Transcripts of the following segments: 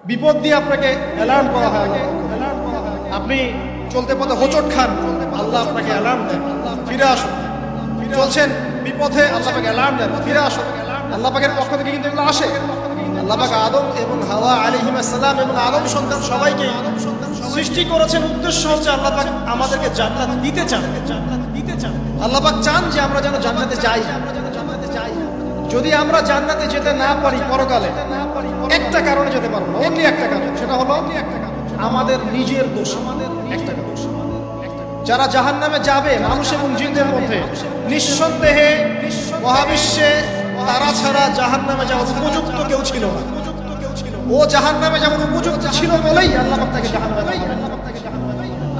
বিপদ দিয়ে আপনাকে অ্যালার্ম করা হয়। আপনি চলতে পথে হোঁচট খান, আল্লাহ আপনাকে অ্যালার্ম দেন, ফিরে আসুন। চলছেন বিপথে, আল্লাহ পাক অ্যালার্ম দেন, ফিরে আসুন। আল্লাহ পাকের পক্ষ থেকে কিন্তু এগুলো আসে। আল্লাহ পাক আদম এবং হাওয়া আলাইহিস সালাম এবং আদম সন্তান সবাইকে সৃষ্টি করেছেন। উদ্দেশ্য হচ্ছে আল্লাহ পাক আমাদেরকে জান্নাত দিতে চান। আল্লাহ পাক চান যে আমরা যেন জান্নাতে যাই। যদি আমরা জান্নাতে যেতে না পারি পরকালে, একটা কারণে যেতে পারবো না, অনলি একটা কারণ, সেটা হলো আমাদের নিজের দোষ। একটা দোষ। যারা জাহান্নামে যাবে মানুষ এবং জিনদের মধ্যে, নিঃসন্দেহে মহাবিশ্বে তারা ছাড়া জাহান্নামে যাওয়ার উপযুক্ত কেউ ছিল না। ও জাহান্নামে যাওয়ার উপযুক্ত ছিল বলেই আল্লাহ পাক তাকে জাহান্নামে পাঠালেন।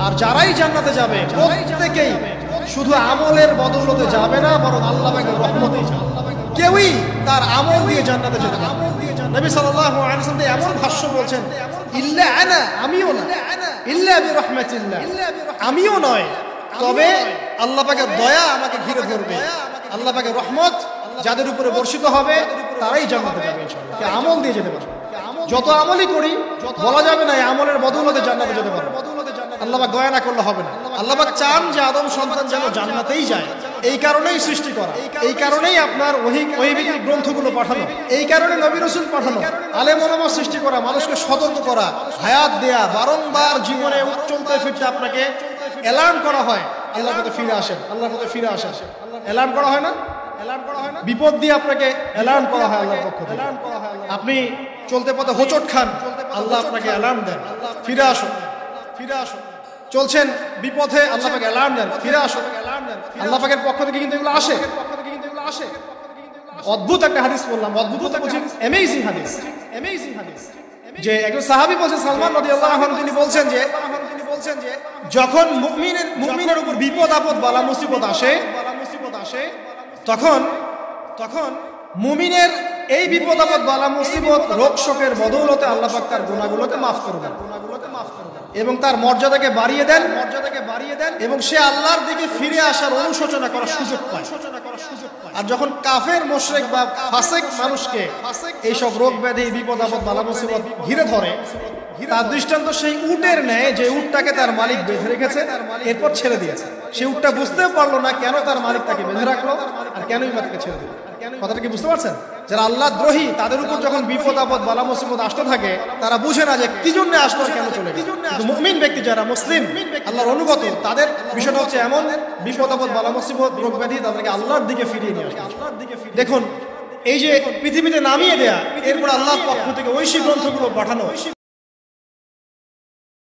আর যারাই জান্নাতে যাবে প্রত্যেকেই শুধু আমলের বদৌলতে যাবে না, বরং আল্লাহ পাকের রহমতেই যাবে। কেউই তার আমল দিয়ে জান্নাতে যেতে পারবে না। নবী সাল্লাল্লাহু আলাইহি ওয়াসাল্লাম এমন ভাষ্য বলছেন, ইল্লা আনা, আমিও না, ইল্লা বিরহমাতিল্লাহ, আমিও নয়, তবে আল্লাহ পাকের দয়া আমাকে ঘিরে ধরবে। আল্লাহ পাকের রহমত যাদের উপরে বর্ষিত হবে তারাই জান্নাতে যাবে ইনশাআল্লাহ। কে আমল দিয়ে যেতে পারবে। যত আমলই করি বলা যাবে না এই আমলের বদৌলতে জান্নাতে যেতে পারবে। আল্লাহ পাক দয়া না করলে হবে না। আল্লাহ পাক চান যে আদম সন্তান যেন জান্নাতেই যায়। এই কারণেই সৃষ্টি করা, এই কারণেই আপনার ওহীভিত্তিক গ্রন্থগুলো পাঠানো, এই কারণে নবী রাসূল পাঠানো, আলেম ওলামা সৃষ্টি করা, মানুষকে সতর্ক করা, হায়াত দেয়া, বারংবার জীবনে চলতে ফিরতে আপনাকে অ্যালার্ম করা হয়। আল্লাহর পথে ফিরে আসেন, আল্লাহর পথে ফিরে আসেন। অ্যালার্ম করা হয় না? বিপদ দিয়ে আপনাকে অ্যালার্ম করা হয় আল্লাহর পক্ষ থেকে। আপনি চলতে পথে হোঁচট খান, আল্লাহ আপনাকে অ্যালার্ম দেন, ফিরে আসুন, ফিরে আসুন। চলছেন বিপথে, আল্লাহ পাক অ্যালার্ম দেন, ফিরে আসুন। আল্লাহ পাকের পক্ষ থেকে কিন্তু এগুলো আসে। অদ্ভুত একটা হাদিস বললাম, অদ্ভুত বলছেন, অ্যামেজিং হাদিস, অ্যামেজিং হাদিস। যে একজন সাহাবী বলছেন, সালমান রাদিয়াল্লাহু আনহু, তিনি বলছেন যে যখন মুমিনের উপর বিপদ আপদ বালা মুসিবত আসে, তখন মুমিনের এই বিপদ আপদ বালা মুসিবত রোগ শোকের বদৌলতে আল্লাহ পাক তার গুনাহগুলোকে মাফ করে দেন এবং তার মর্যাদাকে বাড়িয়ে দেন এবং সে আল্লাহর দিকে ফিরে আসার অনুশোচনা করার সুযোগ পায়। আর যখন কাফের মুশরিক বা ফাসিক মানুষকে এইসব রোগ ব্যাধি বিপদ আপদ বালা মুসিবত ঘিরে ধরে, তার দৃষ্টান্ত সেই উটের ন্যায় যে উটটাকে তার মালিক বেঁধে রেখেছে, এরপর ছেড়ে দিয়েছে। সে উটটা বুঝতেও পারলো না কেন তার মালিক তাকে বেঁধে রাখলো আর কেনই বা তাকে ছেড়ে দিল। কথাটা কি বুঝতে পারছেন? যারা আল্লাহ দ্রোহী, তাদের উপর যখন বিপদ আপদ বালা মুসিবত আসতে থাকে, তারা বুঝে না যে কি জন্য আসলো, কেন চলে গেল। কিন্তু মুমিন ব্যক্তি যারা মুসলিম, আল্লাহর অনুগত, তাদের বিষয়টা হচ্ছে এমন বিপদ আপদ বালা মুসিবত রোগ ব্যাধি তাদেরকে আল্লাহর দিকে ফিরিয়ে নিয়ে আসে। দেখুন, এই যে পৃথিবীতে নামিয়ে দেয়া, এরপর আল্লাহর পক্ষ থেকে ঐশী গ্রন্থগুলো পাঠানো,